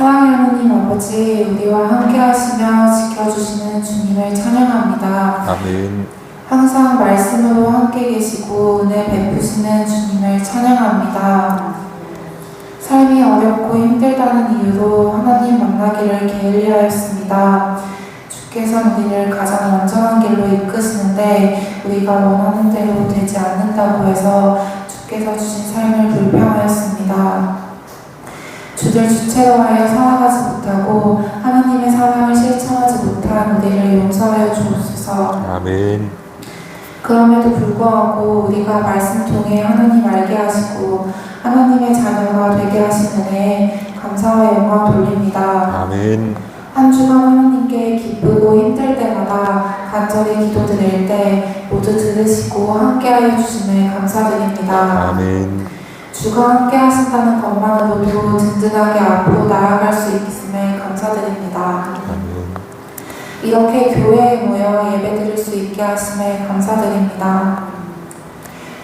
사랑의 하나님 아버지, 우리와 함께 하시며 지켜주시는 주님을 찬양합니다. 아멘. 항상 말씀으로 함께 계시고 은혜 베푸시는 주님을 찬양합니다. 삶이 어렵고 힘들다는 이유로 하나님 만나기를 게을리하였습니다. 주께서 우리를 가장 완전한 길로 이끄시는데 우리가 원하는 대로 되지 않는다고 해서 주께서 주신 삶을 불평하였습니다. 주들 주체로 하여 살아가지 못하고 하나님의 사랑을 실천하지 못한 우리를 용서하여 주옵소서. 아멘. 그럼에도 불구하고 우리가 말씀 통해 하나님 알게 하시고 하나님의 자녀가 되게 하신 은혜에 감사와 영광 돌립니다. 아멘. 한 주간 하나님께 기쁘고 힘들 때마다 간절히 기도드릴 때 모두 들으시고 함께하여 주심에 감사드립니다. 아멘. 주가 함께 하신다는 것만으로도 든든하게 앞으로 나아갈 수 있음에 감사드립니다. 아멘. 이렇게 교회에 모여 예배드릴 수 있게 하심에 감사드립니다.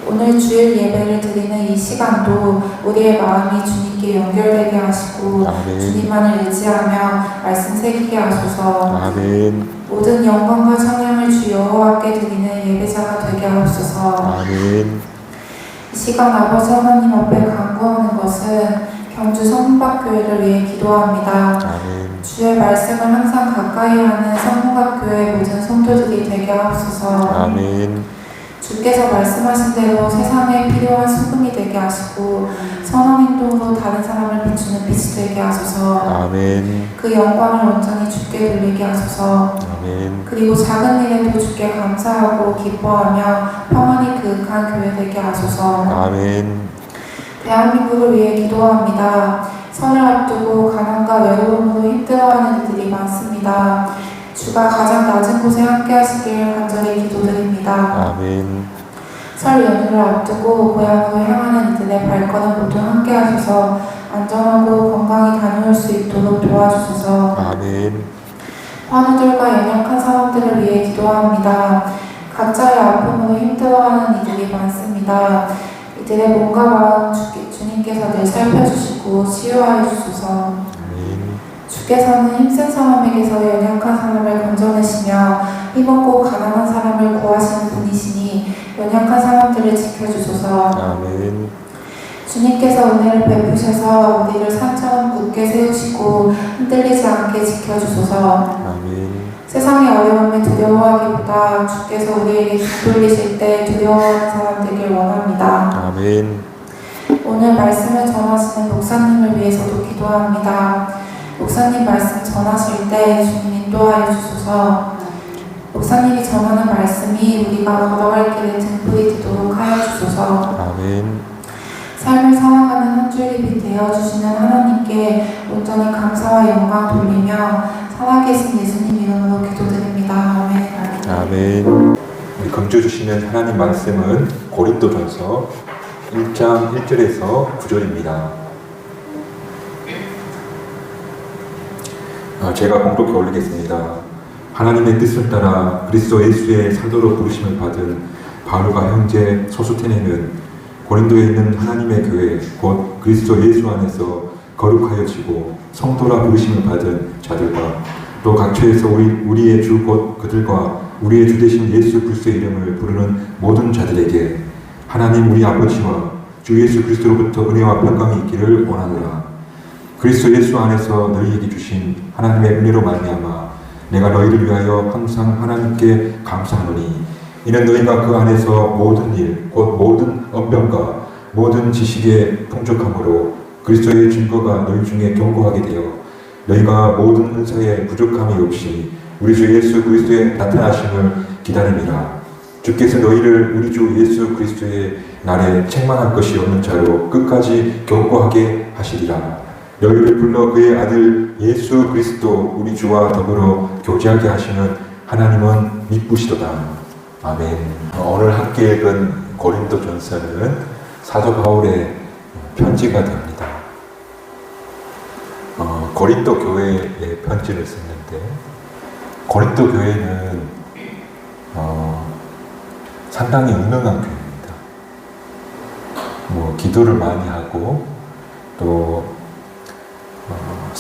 오늘 주일 예배를 드리는 이 시간도 우리의 마음이 주님께 연결되게 하시고 아멘. 주님만을 의지하며 말씀 새기게 하소서. 아멘. 모든 영광과 찬양을 주 여호와께 드리는 예배자가 되게 하옵소서. 아멘. 이 시간 아버지 하나님 앞에 간구하는 것은 경주 성문박교회를 위해 기도합니다. 아멘. 주의 말씀을 항상 가까이 하는 성문박교회 모든 성도들이 되게 하옵소서. 아멘. 주께서 말씀하신 대로 세상에 필요한 소금이 되게 하시고 선한 행동으로 다른 사람을 비추는 빛이 되게 하소서. 아멘. 그 영광을 온전히 주께 돌리게 하소서. 아멘. 그리고 작은 일에도 주께 감사하고 기뻐하며 평안히 그윽한 교회 되게 하소서. 아멘. 대한민국을 위해 기도합니다. 설을 앞두고 가난과 외로움으로 힘들어하는 이들이 많습니다. 주가 가장 낮은 곳에 함께 하시길 간절히 기도드립니다. 아멘. 설 연휴를 앞두고 고향으로 향하는 이들의 발걸음 모두 함께 하셔서 안전하고 건강히 다녀올 수 있도록 도와주소서. 아멘. 환우들과 연약한 사람들을 위해 기도합니다. 각자의 아픔으로 힘들어하는 이들이 많습니다. 이들의 몸과 마음 주님께서 늘 살펴주시고 치유하여 주소서. 주께서는 힘센 사람에게서 연약한 사람을 건져내시며 힘없고 가난한 사람을 구하시는 분이시니 연약한 사람들을 지켜주소서. 아멘. 주님께서 은혜를 베푸셔서 우리를 산처럼 굳게 세우시고 흔들리지 않게 지켜주소서. 아멘. 세상의 어려움에 두려워하기보다 주께서 우리에게 귀 돌리실 때 두려워하는 사람 되길 원합니다. 아멘. 오늘 말씀을 전하시는 목사님을 위해서도 기도합니다. 목사님 말씀 전하실 때 주님 인도하여 주소서. 목사님이 전하는 말씀이 우리가 걸어갈 길에 등불이 되도록 하여 주소서. 아멘. 삶을 살아가는 한 줄기 빛 되어주시는 하나님께 온전히 감사와 영광 돌리며 살아계신 예수님 이름으로 기도드립니다. 아멘. 아멘. 우리 금주 주시는 하나님 말씀은 고린도전서 1장 1절에서 9절입니다. 제가 공독해 올리겠습니다. 하나님의 뜻을 따라 그리스도 예수의 사도로 부르심을 받은 바울과 형제 소수테네는 고린도에 있는 하나님의 교회 곧 그리스도 예수 안에서 거룩하여지고 성도라 부르심을 받은 자들과 또 각처에서 우리의 주 곧 그들과 우리의 주 되신 예수 그리스도의 이름을 부르는 모든 자들에게 하나님 우리 아버지와 주 예수 그리스도로부터 은혜와 평강이 있기를 원하노라. 그리스도 예수 안에서 너희에게 주신 하나님의 은혜로 말미암아 내가 너희를 위하여 항상 하나님께 감사하노니 이는 너희가 그 안에서 모든 일 곧 모든 언변과 모든 지식에 풍족함으로 그리스도의 증거가 너희 중에 견고하게 되어 너희가 모든 은사에 부족함이 없이 우리 주 예수 그리스도의 나타나심을 기다림이라. 주께서 너희를 우리 주 예수 그리스도의 날에 책망할 것이 없는 자로 끝까지 견고하게 하시리라. 너희를 불러 그의 아들 예수 그리스도 우리 주와 더불어 교제하게 하시는 하나님은 미쁘시도다. 아멘. 오늘 함께 읽은 고린도전서는 사도 바울의 편지가 됩니다. 고린도 교회에 편지를 썼는데 고린도 교회는 상당히 유명한 교회입니다. 기도를 많이 하고 또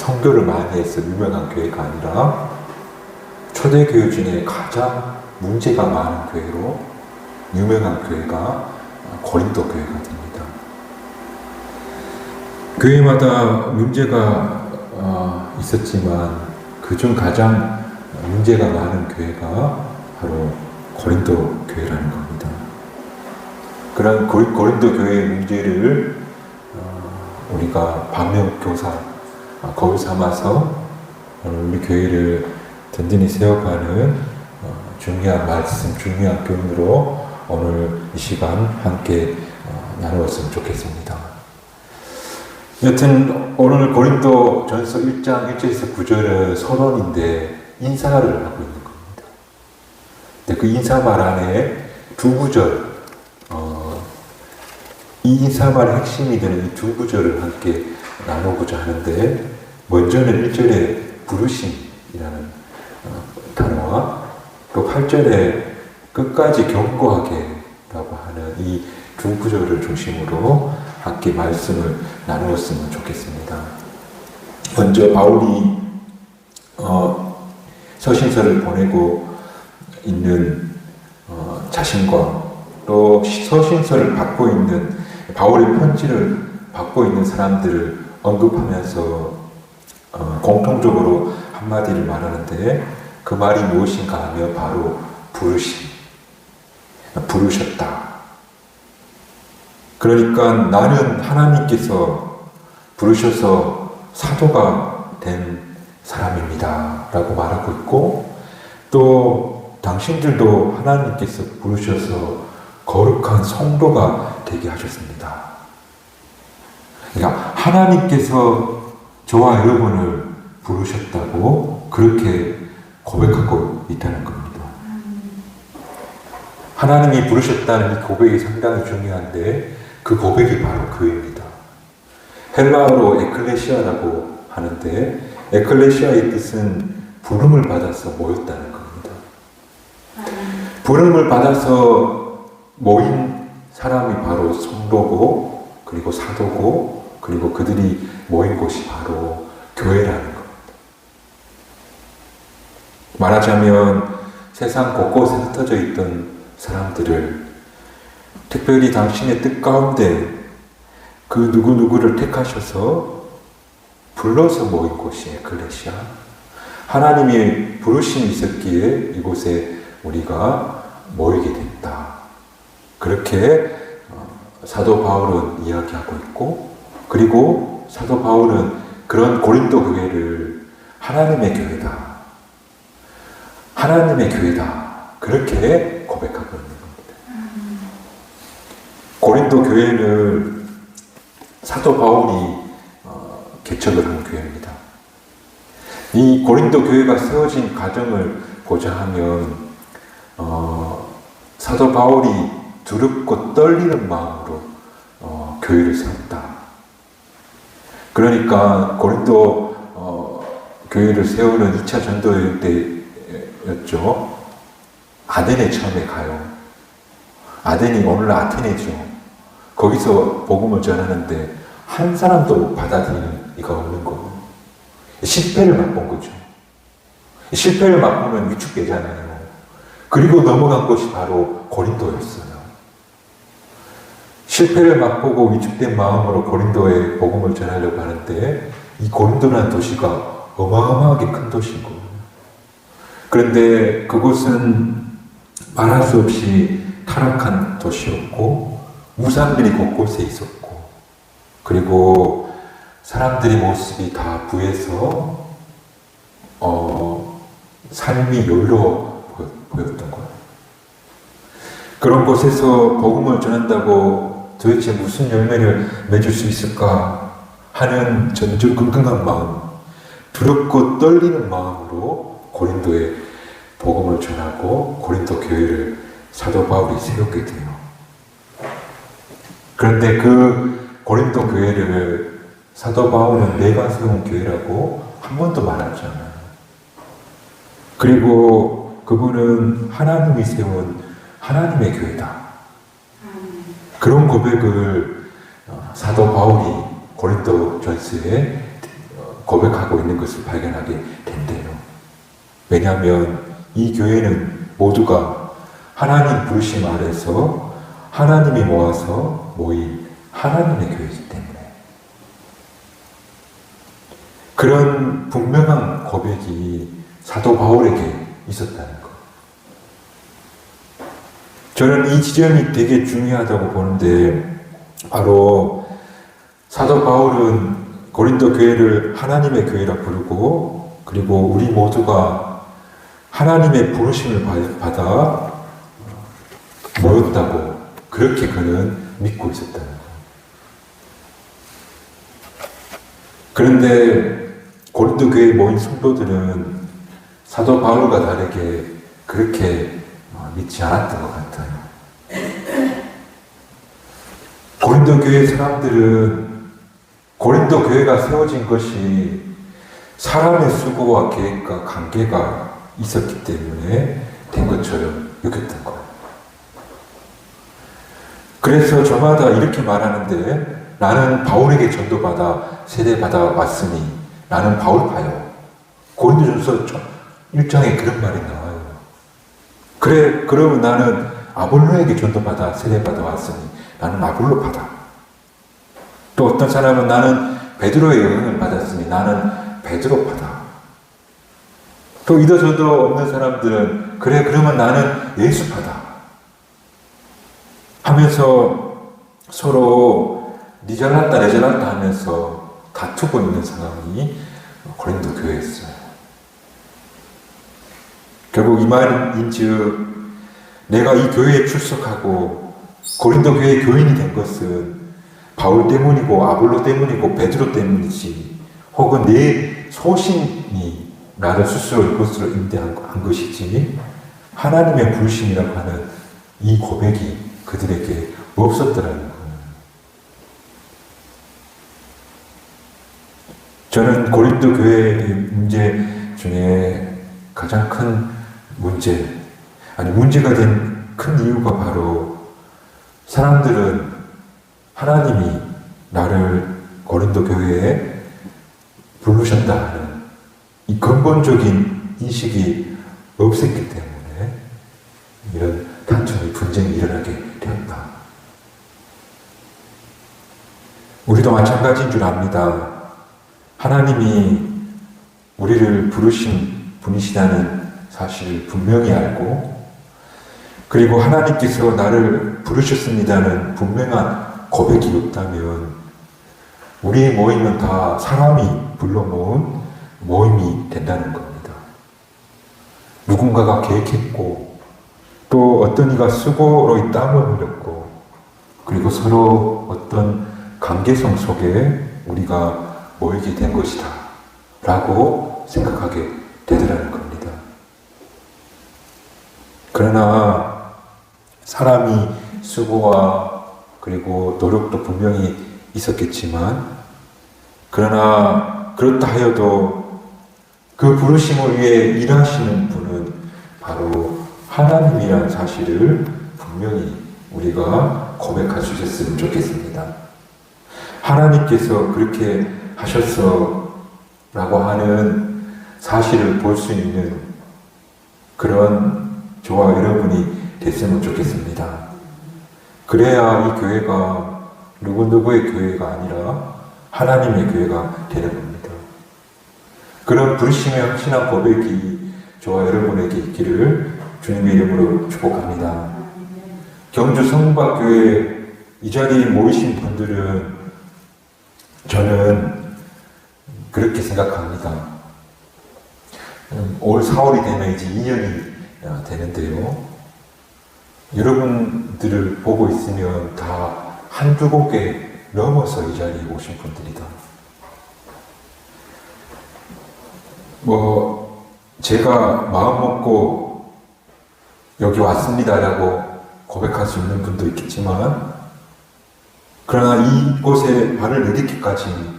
선교를 많이 해서 유명한 교회가 아니라 초대교회 중에 가장 문제가 많은 교회로 유명한 교회가 고린도 교회가 됩니다. 교회마다 문제가 있었지만 그중 가장 문제가 많은 교회가 바로 고린도 교회라는 겁니다. 그런 고린도 교회의 문제를 우리가 반면교사 거울 삼아서 오늘 우리 교회를 든든히 세워가는 중요한 말씀, 중요한 교훈으로 오늘 이 시간 함께 나누었으면 좋겠습니다. 여튼 오늘 고린도 전서 1장 1절에서 9절은 서론인데 인사를 하고 있는 겁니다. 근데 그 인사말 안에 두 구절, 이 인사말의 핵심이 되는 이 두 구절을 함께 나누고자 하는데, 먼저는 1절에 부르심이라는 단어와 또 8절에 끝까지 경고하게 라고 하는 이 두 구절을 중심으로 함께 말씀을 나누었으면 좋겠습니다. 먼저 바울이 서신서를 보내고 있는 자신과 또 서신서를 받고 있는 바울의 편지를 받고 있는 사람들을 언급하면서 공통적으로 한마디를 말하는데, 그 말이 무엇인가 하면 바로 부르셨다. 그러니까 나는 하나님께서 부르셔서 사도가 된 사람입니다 라고 말하고 있고, 또 당신들도 하나님께서 부르셔서 거룩한 성도가 되게 하셨습니다. 그러니까 하나님께서 저와 여러분을 부르셨다고 그렇게 고백하고 있다는 겁니다. 하나님이 부르셨다는 이 고백이 상당히 중요한데, 그 고백이 바로 교회입니다. 헬라어로 에클레시아라고 하는데, 에클레시아의 뜻은 부름을 받아서 모였다는 겁니다. 부름을 받아서 모인 사람이 바로 성도고, 그리고 사도고, 그리고 그들이 모인 곳이 바로 교회라는 겁니다. 말하자면 세상 곳곳에 흩어져 있던 사람들을 특별히 당신의 뜻 가운데 그 누구누구를 택하셔서 불러서 모인 곳이 에클레시아, 하나님의 부르심이 있었기에 이곳에 우리가 모이게 됐다. 그렇게 사도 바울은 이야기하고 있고, 그리고 사도 바울은 그런 고린도 교회를 하나님의 교회다, 하나님의 교회다, 그렇게 고백하고 있는 겁니다. 고린도 교회를 사도 바울이 개척을 한 교회입니다. 이 고린도 교회가 세워진 과정을 보자 하면 사도 바울이 두렵고 떨리는 마음으로 교회를 세웠다. 그러니까 고린도 교회를 세우는 2차 전도여행 때였죠. 아덴에 처음에 가요. 아덴이 오늘날 아테네죠. 거기서 복음을 전하는데 한 사람도 받아들이는 이가 없는 거고, 실패를 맛본 거죠. 실패를 맛보면 위축되잖아요. 그리고 넘어간 곳이 바로 고린도였어요. 실패를 맛보고 위축된 마음으로 고린도에 복음을 전하려고 하는데, 이 고린도라는 도시가 어마어마하게 큰 도시인 거예요. 그런데 그곳은 말할 수 없이 타락한 도시였고, 우상들이 곳곳에 있었고, 그리고 사람들의 모습이 다 부해서 삶이 여유로워 보였던 거예요. 그런 곳에서 복음을 전한다고 도대체 무슨 열매를 맺을 수 있을까 하는 전전긍긍한 마음, 두렵고 떨리는 마음으로 고린도에 복음을 전하고 고린도 교회를 사도 바울이 세우게 돼요. 그런데 그 고린도 교회를 사도 바울은 내가 세운 교회라고 한 번도 말하지 않아요. 그리고 그분은 하나님이 세운 하나님의 교회다. 그런 고백을 사도 바울이 고린도 전서에 고백하고 있는 것을 발견하게 된대요. 왜냐하면 이 교회는 모두가 하나님 부르심 아래서 하나님이 모아서 모인 하나님의 교회이기 때문에 그런 분명한 고백이 사도 바울에게 있었다는 것. 저는 이 지점이 되게 중요하다고 보는데 바로 사도 바울은 고린도 교회를 하나님의 교회라 부르고 그리고 우리 모두가 하나님의 부르심을 받아 모였다고 그렇게 그는 믿고 있었다는 거예요. 그런데 고린도 교회에 모인 성도들은 사도 바울과 다르게 그렇게 믿지 않았던 것 같아요. 고린도 교회 사람들은 고린도 교회가 세워진 것이 사람의 수고와 계획과 관계가 있었기 때문에 된 것처럼 여겼던 거예요. 그래서 저마다 이렇게 말하는데 나는 바울에게 전도받아 세례받아 왔으니 나는 바울파요. 고린도전서 1장에 그런 말이 나와요. 그래, 그러면 나는 아볼로에게 전도받아 세례받아 왔으니 나는 아볼로파다. 또 어떤 사람은 나는 베드로의 영향을 받았으니 나는 베드로파다. 또 이도저도 없는 사람들은 그래, 그러면 나는 예수파다. 하면서 서로 니 잘났다 내 잘났다 하면서 다투고 있는 상황이 고린도 교회였어요. 결국 이 말인즉 내가 이 교회에 출석하고 고린도 교회의 교인이 된 것은 바울 때문이고 아볼로 때문이고 베드로 때문이지 혹은 내 소신이 나를 스스로 이것으로 임대한 것이지 하나님의 부르심이라고 하는 이 고백이 그들에게 없었더라는 거예요. 저는 고린도 교회의 문제 중에 가장 큰 문제가 된 큰 이유가 바로 사람들은 하나님이 나를 고린도 교회에 부르셨다 하는 이 근본적인 인식이 없었기 때문에 이런 다툼이 분쟁이 일어나게 되었다. 우리도 마찬가지인 줄 압니다. 하나님이 우리를 부르신 분이시다는 사실을 분명히 알고 그리고 하나님께서 나를 부르셨습니다는 분명한 고백이 없다면 우리의 모임은 다 사람이 불러모은 모임이 된다는 겁니다. 누군가가 계획했고 또 어떤 이가 수고로 이 땀을 흘렸고 그리고 서로 어떤 관계성 속에 우리가 모이게 된 것이다 라고 생각하게 되더라는 겁니다. 그러나 사람이 수고와 그리고 노력도 분명히 있었겠지만 그러나 그렇다 하여도 그 부르심을 위해 일하시는 분은 바로 하나님이라는 사실을 분명히 우리가 고백할 수 있었으면 좋겠습니다. 하나님께서 그렇게 하셨어 라고 하는 사실을 볼 수 있는 그런 저와 여러분이 됐으면 좋겠습니다. 그래야 이 교회가 누구누구의 교회가 아니라 하나님의 교회가 되는 겁니다. 그런 부르심에 확신한 고백이 저와 여러분에게 있기를 주님의 이름으로 축복합니다. 경주 성박교회 이 자리에 모이신 분들은 저는 그렇게 생각합니다. 올 4월이 되면 이제 2년이 되는데요. 여러분들을 보고 있으면 다 한두 곡에 넘어서 이 자리에 오신 분들이다. 제가 마음 먹고 여기 왔습니다라고 고백할 수 있는 분도 있겠지만 그러나 이곳에 발을 내딛기까지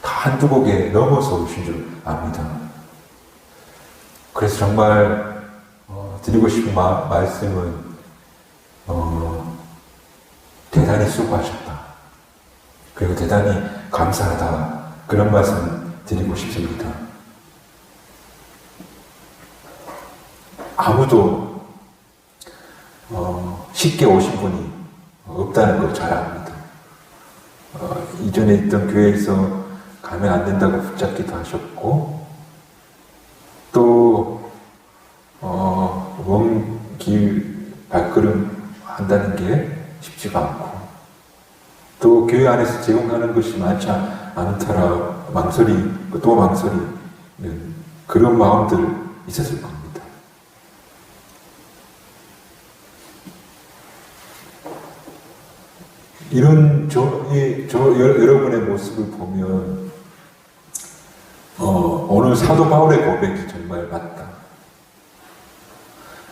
다 한두 곡에 넘어서 오신 줄 압니다. 그래서 정말 드리고 싶은 말씀은 대단히 수고하셨다. 그리고 대단히 감사하다. 그런 말씀 드리고 싶습니다. 아무도 쉽게 오신 분이 없다는 걸 잘 압니다. 이전에 있던 교회에서 가면 안 된다고 붙잡기도 하셨고, 또 먼 길 발걸음 한다는 게 쉽지가 않고, 또 교회 안에서 제공하는 것이 많지 않은 터라 또 망설이는 그런 마음들 있었을 겁니다. 이런 여러분의 모습을 보면 오늘 사도 바울의 고백이 정말 맞다.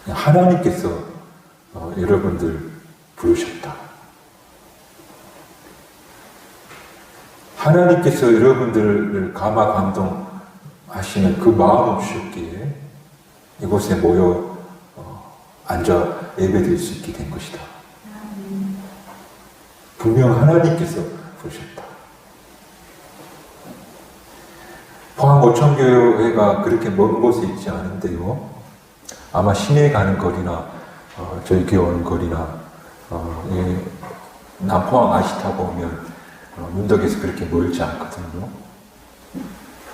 하나님께서 여러분들 부르셨다. 하나님께서 여러분들을 감화 감동하시는 그 마음 주셨기에 이곳에 모여 앉아 예배드릴 수 있게 된 것이다. 분명 하나님께서 부르셨다. 포항 오천교회가 그렇게 먼 곳에 있지 않은데요. 아마 시내에 가는 거리나 저희 교회 오는 거리나 남포항 아시 타고 오면 문덕에서 그렇게 멀지 않거든요.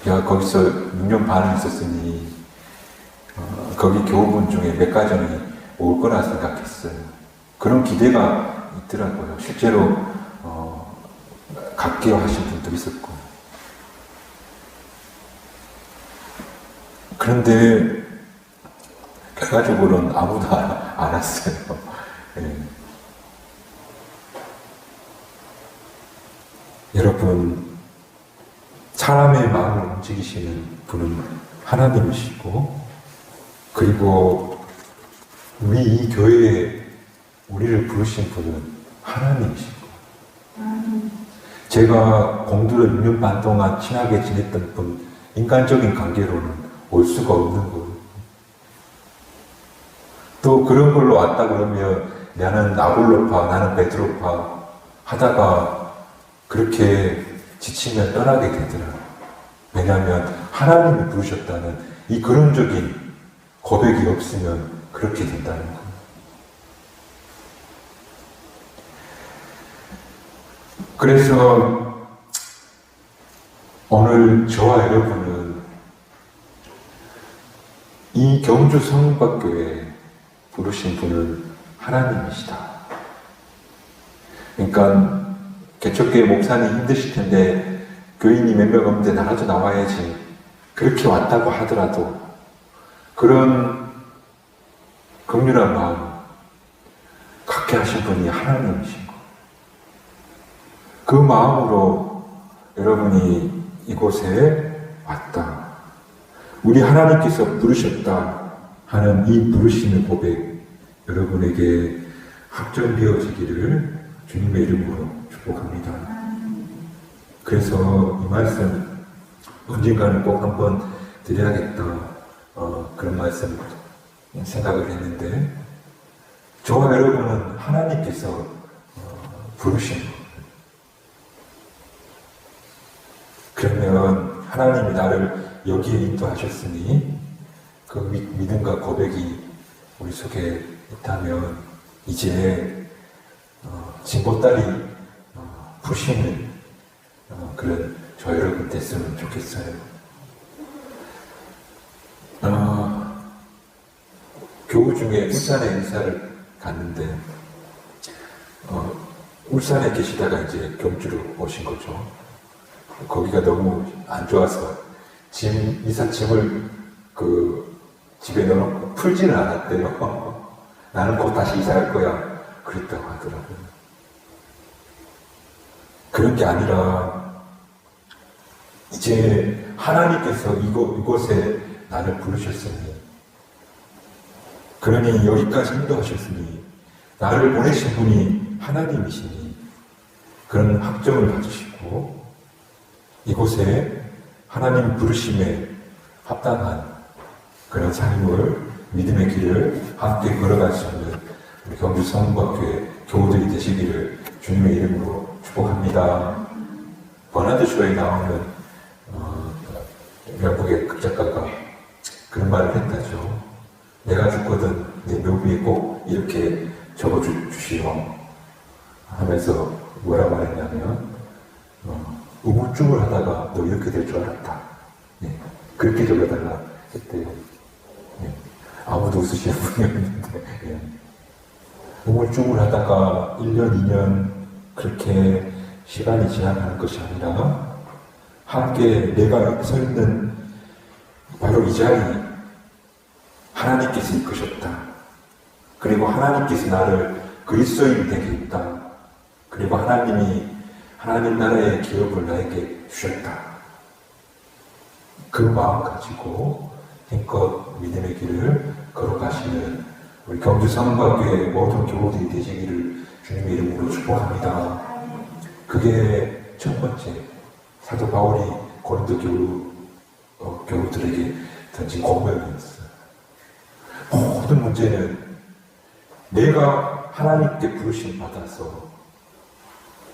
제가 거기서 6년 반을 있었으니 거기 교우분 중에 몇 가정이 올 거라 생각했어요. 그런 기대가 있더라고요. 실제로 갖게 하신 분도 있었고. 그런데 결과적으로는 아무도 안 왔어요. 네. 여러분, 사람의 마음을 움직이시는 분은 하나님이시고, 그리고 우리 이 교회에 우리를 부르신 분은 하나님이시고, 제가 공두를 6년 반 동안 친하게 지냈던 분, 인간적인 관계로는 올 수가 없는 거예요. 또 그런 걸로 왔다 그러면 나는 아볼로파, 나는 베드로파 하다가 그렇게 지치면 떠나게 되더라고요. 왜냐하면 하나님이 부르셨다는 이 근원적인 고백이 없으면 그렇게 된다는 거예요. 그래서 오늘 저와 여러분은 이 경주 성박교회 부르신 분은 하나님이시다. 그러니까 개척교회 목사님 힘드실 텐데 교인이 몇 명 없는데 나라도 나와야지. 그렇게 왔다고 하더라도 그런 긍휼한 마음 갖게 하신 분이 하나님이신 거. 그 마음으로 여러분이 이곳에 왔다. 우리 하나님께서 부르셨다 하는 이 부르심의 고백 여러분에게 확정되어지기를 주님의 이름으로 축복합니다. 그래서 이 말씀 언젠가는 꼭 한번 드려야겠다 그런 말씀 생각을 했는데, 저와 여러분은 하나님께서 부르신 것. 그러면 하나님이 나를 여기에 인도하셨으니 그 믿음과 고백이 우리 속에 있다면 이제 진보딸이 부시는 그런 저 여러분 됐으면 좋겠어요. 교우 중에 울산에 인사를 갔는데 울산에 계시다가 이제 경주로 오신 거죠. 거기가 너무 안 좋아서 이삿짐을 집에 넣어놓고 풀지는 않았대요. 나는 꼭 다시 이사할 거야. 그랬다고 하더라고요. 그런 게 아니라 이제 하나님께서 이곳에 나를 부르셨으니, 그러니 여기까지 인도하셨으니 나를 보내신 분이 하나님이시니 그런 확정을 가지시고 이곳에 하나님 부르심에 합당한 그런 삶을, 믿음의 길을 함께 걸어갈 수 있는 우리 경주 성박교회 교우들이 되시기를 주님의 이름으로 축복합니다. 버나드 쇼에 나오는 영국의 극작가가 그런 말을 했다죠. 내가 죽거든 내 묘비에 꼭 이렇게 적어주시오 하면서 뭐라 말했냐면 우물쭈물 하다가 너 이렇게 될 줄 알았다. 예, 그렇게 적어달라 했대요. 예, 아무도 웃으시는 분이 없는데 예. 우물쭈물 하다가 1년, 2년 그렇게 시간이 지나가는 것이 아니라 함께 내가 서 있는 바로 이 자리 하나님께서 이끄셨다. 그리고 하나님께서 나를 그리스도인 되게 했다. 그리고 하나님이 하나님 나라의 기업을 나에게 주셨다. 그 마음 가지고 힘껏 믿음의 길을 걸어가시는 우리 경주 성곽교회 모든 교우들이 되시기를 주님의 이름으로 축복합니다. 그게 첫 번째 사도 바울이 고린도 교우들에게 던진 공명이었어요. 모든 문제는 내가 하나님께 부르심 받아서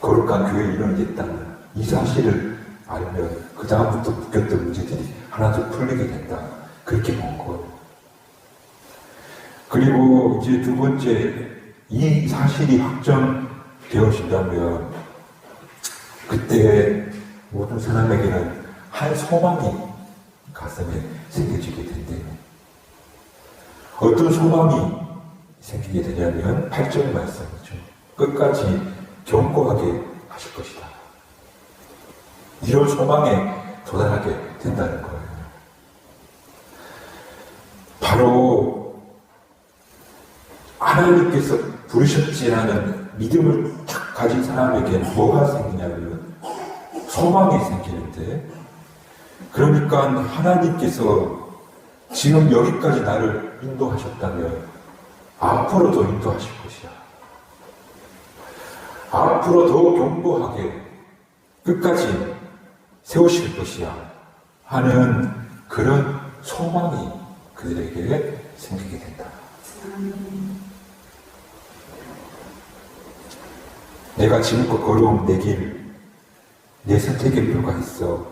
거룩한 교회 일원이 됐다는 이 사실을 알면 그 다음부터 묶였던 문제들이 하나둘 풀리게 된다. 그렇게 본 거예요. 그리고 이제 두 번째, 이 사실이 확정되어진다면 그때 모든 사람에게는 한 소망이 가슴에 생겨지게 된대요. 어떤 소망이 생기게 되냐면 8절 말씀이죠. 끝까지 견고하게 하실 것이다. 이런 소망에 도달하게 된다는 거예요. 바로 하나님께서 부르셨지라는 믿음을 딱 가진 사람에게 뭐가 생기냐면 소망이 생기는데, 그러니까 하나님께서 지금 여기까지 나를 인도하셨다면 앞으로도 인도하실 것이야. 앞으로 더 견고하게 끝까지 세우실 것이야 하는 그런 소망이 그들에게 생기게 된다. 내가 지금껏 걸어온 내 길, 내 선택에 불과했어.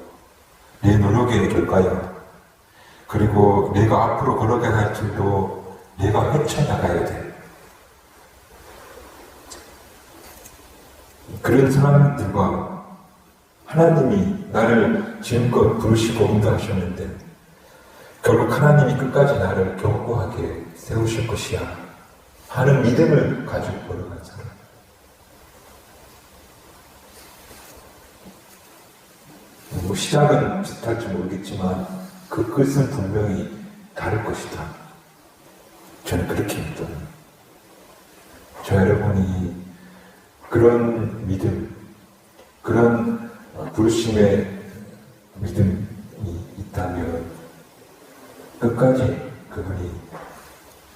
내 노력의 결과야. 그리고 내가 앞으로 걸어가야 할 길도 내가 헤쳐나가야 돼. 그런 사람들과 하나님이 나를 지금껏 부르시고 인도하셨는데 결국 하나님이 끝까지 나를 견고하게 세우실 것이야 하는 믿음을 가지고 걸어간 사람. 뭐 시작은 비슷할지 모르겠지만 그 끝은 분명히 다를 것이다. 저는 그렇게 믿어요. 저 여러분이 그런 믿음, 그런 부르심의 믿음이 있다면 끝까지 그분이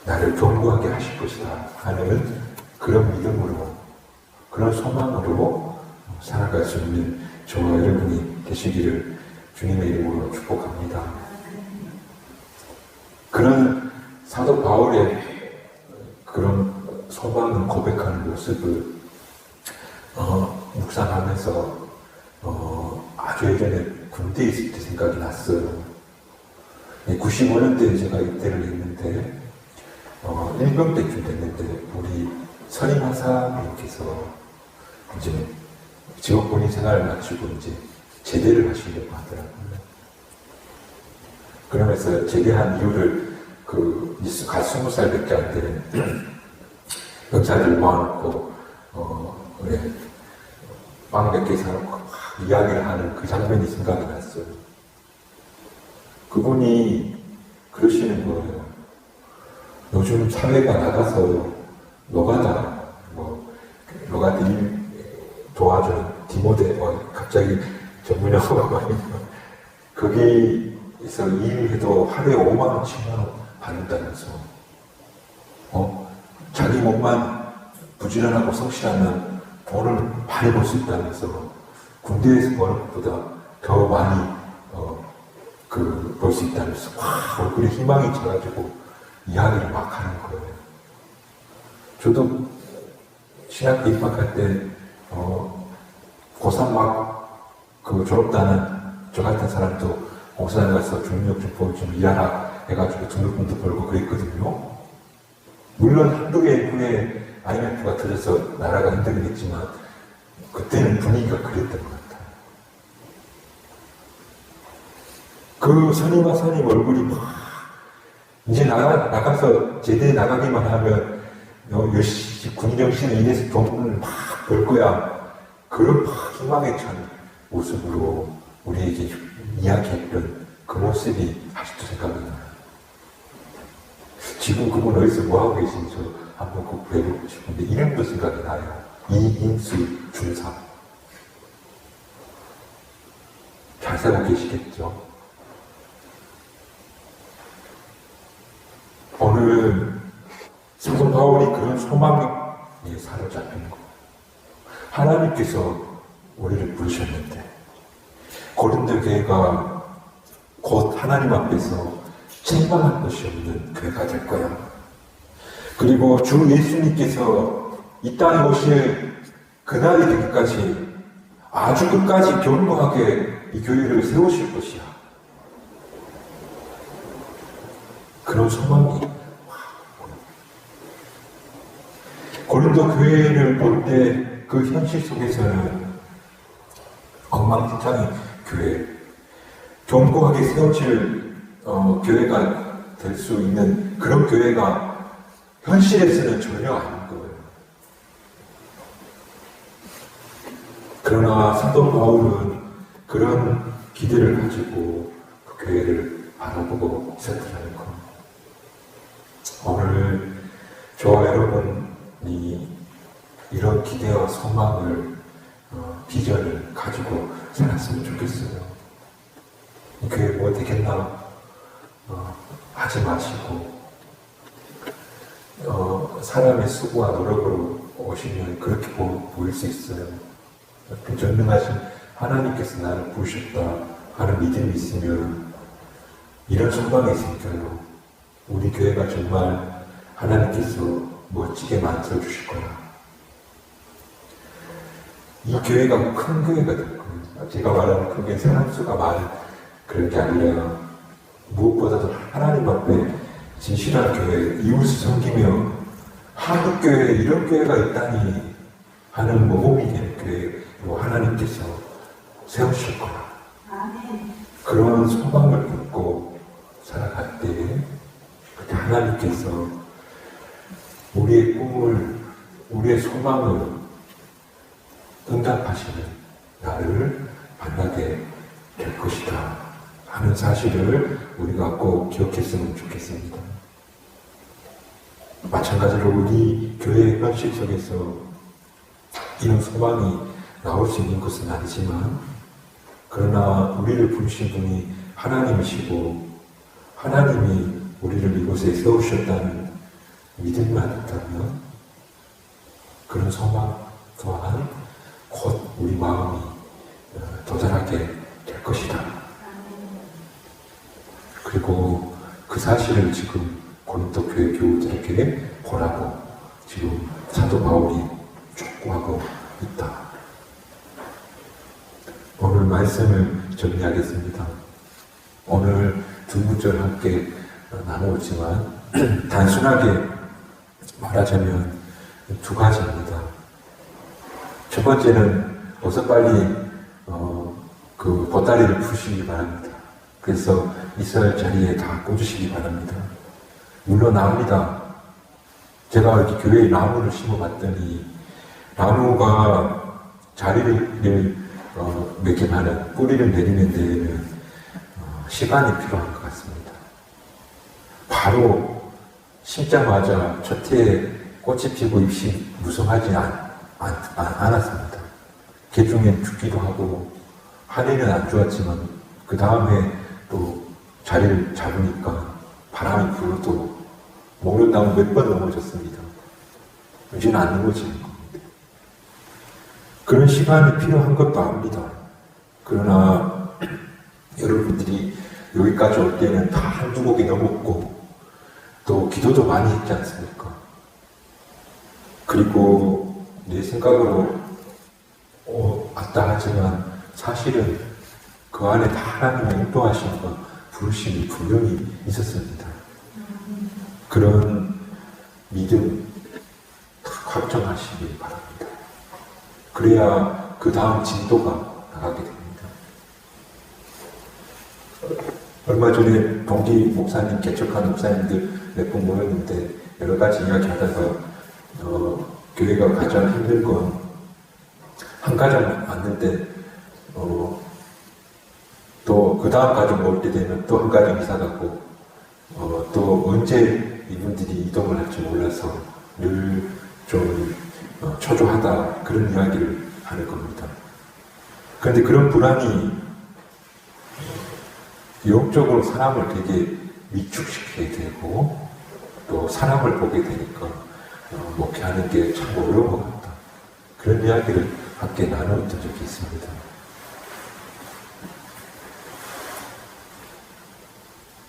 나를 견고하게 하실 것이다 하는 그런 믿음으로, 그런 소망으로 살아갈 수 있는 저와 여러분이 되시기를 주님의 이름으로 축복합니다. 그런 사도 바울의 그런 소망을 고백하는 모습을 묵상하면서 아주 예전에 군대에 있을 때 생각이 났어요. 95년도에 제가 입대를 했는데 1병 때쯤 됐는데 우리 선임하사님께서 이제 직업군인 생활을 마치고 이제 제대를 하시려고 하더라고요. 그러면서 제대한 이유를 갓 20살밖에 안 되는 병사들 모아놓고 빵 몇 개 사놓고 이야기를 하는 그 장면이 생각이 났어요. 그분이 그러시는 거예요. 요즘 사회가 나가서 노가다 일 도와주는 디모데, 갑자기 전문 용어가 많이 거기에서 일해도 하루에 5만원, 7만원 받는다면서 자기 몸만 부지런하고 성실하면 돈을 많이 벌 수 있다면서 군대에서 버는 것보다 더 많이 벌 수 있다면서 얼굴에 희망이 져가지고 이야기를 막 하는 거예요. 저도 신학교 입학할 때 고3 막 졸업다는 저 같은 사람도 공사장 가서 중력 좀 일하라 해가지고 등록금도 벌고 그랬거든요. 물론 한두 개 후에 IMF가 터져서 나라가 힘들긴 했지만 그때는 분위기가 그랬던 것 같아요. 그 선임 하사님 얼굴이 막 이제 나가서 제대에 나가기만 하면 열심히 군정신을 인해서 돈을 막 벌 거야. 그런 막 희망에 찬 모습으로 우리에게 이야기했던 그 모습이 아직도 생각이 나요. 지금 그분 어디서 뭐하고 계신지 한번 꼭 뵈보고 싶은데 이름도 생각이 나요. 이인수 중사. 잘 살고 계시겠죠? 오늘 사도 바울이 그런 소망에 사로잡힌 거. 하나님께서 우리를 부르셨는데 고린도 교회가 곧 하나님 앞에서 책망할 것이 없는 교회가 될 거야. 그리고 주 예수님께서 이 땅에 오실 그날이 되기까지 아주 끝까지 견고하게 이 교회를 세우실 것이야. 그런 소망이 고린도 교회를 볼 때 그 현실 속에서는 엉망진창인 교회, 견고하게 세워질 교회가 될 수 있는 그런 교회가 현실에서는 전혀 아닌 거예요. 그러나 사도 바울은 그런 기대를 가지고 그 교회를 바라보고 있었다는 것. 오늘 저와 여러분이 이런 기대와 소망을 비전을 가지고 살았으면 좋겠어요. 이 교회 뭐 되겠나 하지 마시고 사람의 수고와 노력으로 오시면 그렇게 보일 수 있어요. 전능하신 하나님께서 나를 부르셨다 하는 믿음이 있으면 이런 소망이 생겨요. 우리 교회가 정말 하나님께서 멋지게 만들어 주실 거야. 이 교회가 큰 교회가 될 거예요. 제가 말하는 큰 교회 사람 수가 많은 그런 게 아니라 무엇보다도 하나님 앞에 진실한 교회, 이웃을 섬기며 한국교회 이런 교회가 있다니 하는 모범이 되는 교회로 하나님께서 세우실 거야. 그런 소망을 품고 살아갈 때 그때 하나님께서 우리의 꿈을, 우리의 소망을 응답하시는 나를 만나게 될 것이다 하는 사실을 우리가 꼭 기억했으면 좋겠습니다. 마찬가지로 우리 교회의 현실 속에서 이런 소망이 나올 수 있는 것은 아니지만 그러나 우리를 부르신 분이 하나님이시고 하나님이 우리를 이곳에 세우셨다는 믿음만 있다면 그런 소망 또한 곧 우리 마음이 도달하게 될 것이다. 그리고 그 사실을 지금 고린도 교회 교우들에게 보라고 지금 사도 바울이 촉구하고 있다. 오늘 말씀을 정리하겠습니다. 오늘 두 구절 함께 나누었지만 단순하게 말하자면 두 가지입니다. 첫 번째는 어서 빨리 그 보따리를 푸시기 바랍니다. 그래서 있을 자리에 다 꽂으시기 바랍니다. 물러납니다. 제가 이렇게 교회에 나무를 심어봤더니 나무가 자리를 매김하는 뿌리를 내리는 데에는 시간이 필요한 것 같습니다. 바로 심자마자 첫 해에 꽃이 피고 잎이 무성하지 않았습니다. 개중엔 죽기도 하고 한 해는 안 좋았지만 그 다음에 또 자리를 잡으니까 바람이 불어도 목련나무 몇 번 넘어졌습니다. 이제는 안 넘어지는 겁니다. 그런 시간이 필요한 것도 압니다. 그러나 여러분들이 여기까지 올 때는 다 한두 곡이 넘었고 또 기도도 많이 했지 않습니까? 그리고 내 생각으로 왔다 하지만 사실은 그 그 안에 다 하나님의 인도하심과 부르심이 분명히 있었습니다. 그런 믿음 확정하시길 바랍니다. 그래야 그 다음 진도가 나가게 됩니다. 얼마 전에 동기 목사님, 개척한 목사님들 몇 분 모였는데 여러 가지 이야기 하다가 교회가 가장 힘든 건 한 가정 왔는데 또 그 다음 가정 올 때 되면 또 한 가정 이사 가고 또 언제 이분들이 이동을 할지 몰라서 늘 좀 초조하다 그런 이야기를 하는 겁니다. 그런데 그런 불안이 영적으로 사람을 되게 위축시키게 되고 또 사람을 보게 되니까 목회하는 게 참 어려운 것 같다. 그런 이야기를 함께 나눴던 적이 있습니다.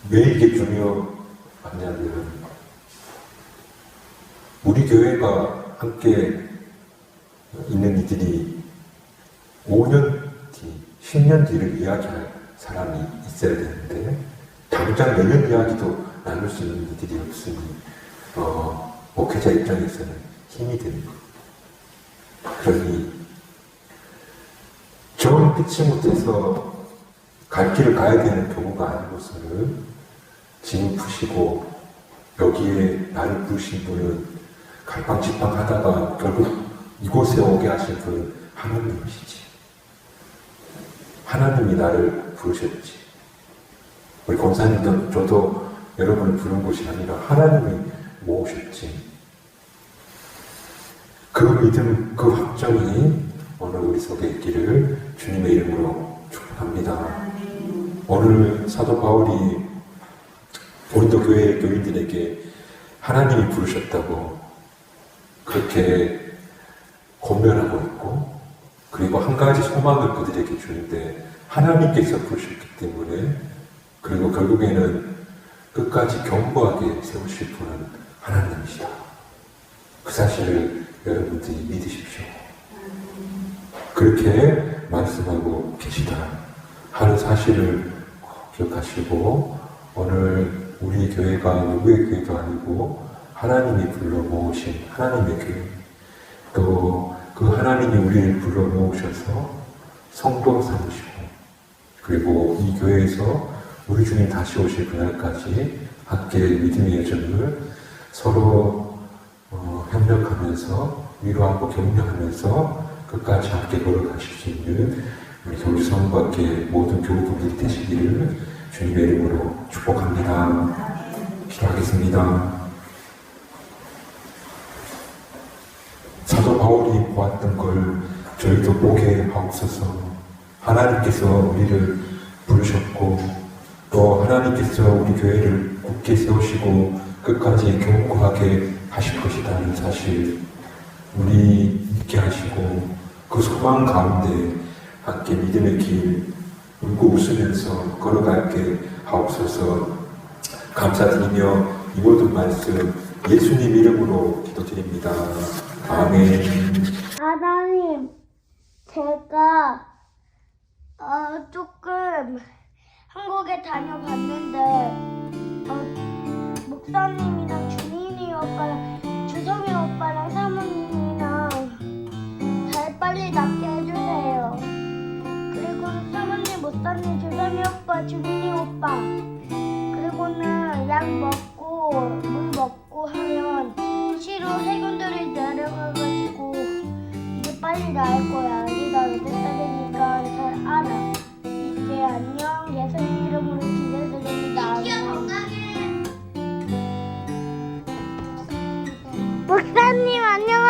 왜 이게 중요하냐면 우리 교회가 함께 있는 이들이 5년 뒤, 10년 뒤를 이야기할 사람이 있어야 되는데 당장 내년 이야기도 나눌 수 있는 이들이 없으니 목회자 입장에서는 힘이 되는 것. 그러니 정 피치 못해서 갈 길을 가야 되는 경우가 아닌 것을 짐 푸시고 여기에 나를 부르신 분은 갈팡질팡 하다가 결국 이곳에 오게 하신 분은 하나님이시지. 하나님이 나를 부르셨지. 우리 권사님도 저도 여러분을 부른 것이 아니라 하나님이 모으셨지. 그 믿음, 그 확정이 오늘 우리 속에 있기를 주님의 이름으로 축복합니다. 오늘 사도 바울이 고린도 교회 교인들에게 하나님이 부르셨다고 그렇게 권면하고 있고 그리고 한 가지 소망을 그들에게 주는데 하나님께서 부르셨기 때문에 그리고 결국에는 끝까지 견고하게 세우실 분은 하나님이시다. 그 사실을 여러분들이 믿으십시오. 그렇게 말씀하고 계시다 하는 사실을 꼭 기억하시고 오늘 우리 교회가 누구의 교회도 아니고 하나님이 불러 모으신 하나님의 교회 또 그 하나님이 우리를 불러 모으셔서 성도 삼으시고 그리고 이 교회에서 우리 주님 다시 오실 그날까지 함께 믿음의 여정을 서로 협력하면서 위로하고 격려하면서 끝까지 함께 걸어가실 수 있는 우리 교주성과 함께 모든 교우분들이 되시기를 주님의 이름으로 축복합니다. 기도하겠습니다. 사도 바울이 보았던 걸 저희도 보게 하옵소서. 하나님께서 우리를 부르셨고 또 하나님께서 우리 교회를 굳게 세우시고 끝까지 견고하게 하실 것이라는 사실 우리 믿게 하시고 그 소망 가운데 함께 믿음의 길 울고 웃으면서 걸어갈게 하옵소서. 감사드리며 이 모든 말씀 예수님 이름으로 기도드립니다. 아멘. 하나님, 제가 조금 한국에 다녀봤는데 목사님이랑 주민이 오빠랑 주성이 오빠랑 사모님이랑 잘 빨리 낫게 해주세요. 그리고 사모님, 목사님, 주성이 오빠, 주민이 오빠 그리고는 약 먹고 물 먹고 하면 시로 세균들이 내려가가지고 이제 빨리 나을 거야. 네가 몇 살이니까 잘 알아. 이제 안녕. 예수님 이름으로 기도드립니다. 목사님 안녕.